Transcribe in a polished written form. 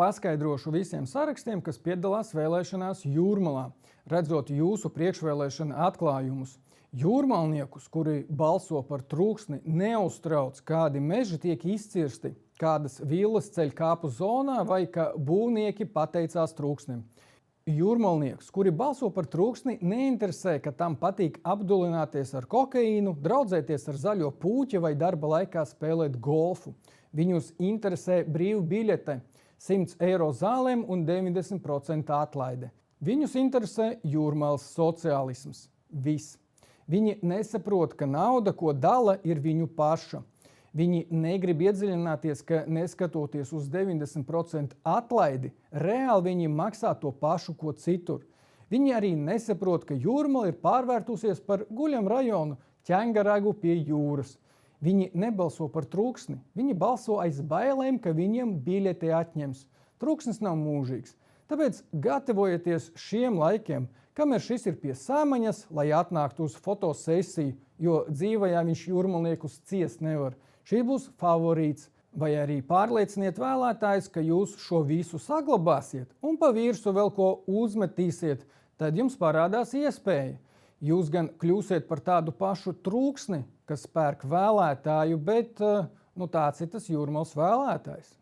paskaidrošu visiem sarakstiem, kas piedalās vēlēšanās Jūrmalā, redzot jūsu priekšvēlēšana atklājumus. Jūrmalniekus, kuri balso par Trūksni, neuztrauc, kādi meži tiek izcirsti, kādas villas ceļ kāpu zonā vai ka būvnieki pateicās Trūksnim. Jūrmalniekus, kuri balso par Trūksni, neinteresē, ka tam patīk apdulināties ar kokaīnu, draudzēties ar zaļo pūķi vai darba laikā spēlēt golfu. Viņus interesē brīva biļete, 100 eiro zālēm un 90% atlaide. Viņus interesē Jūrmalas sociālisms. Viss. Viņi nesaprot, ka nauda, ko dala, ir viņu paša. Viņi negrib iedziļināties, ka neskatoties uz 90% atlaidi, reāli viņi maksā to pašu, ko citur. Viņi arī nesaprot, ka Jūrmala ir pārvērtusies par guļam rajonu Ķengaragu pie jūras. Viņi nebalso par Trūksni, viņi balso aiz bailēm, ka viņiem biļeti atņems. Trūksnis nav mūžīgs. Tāpēc gatavojieties šiem laikiem, kamēr šis ir pie samaņas, lai atnāktu uz fotosesiju, jo dzīvajā viņš jūrmalniekus ciest nevar. Šī būs favorīts. Vai arī pārlieciniet vēlētājus, ka jūs šo visu saglabāsiet un pa virsu vēl ko uzmetīsiet, tad jums parādās iespēja. Jūs gan kļūsiet par tādu pašu Trūksni, kas pērk vēlētāju, bet tāds ir tas Jūrmalas vēlētājs.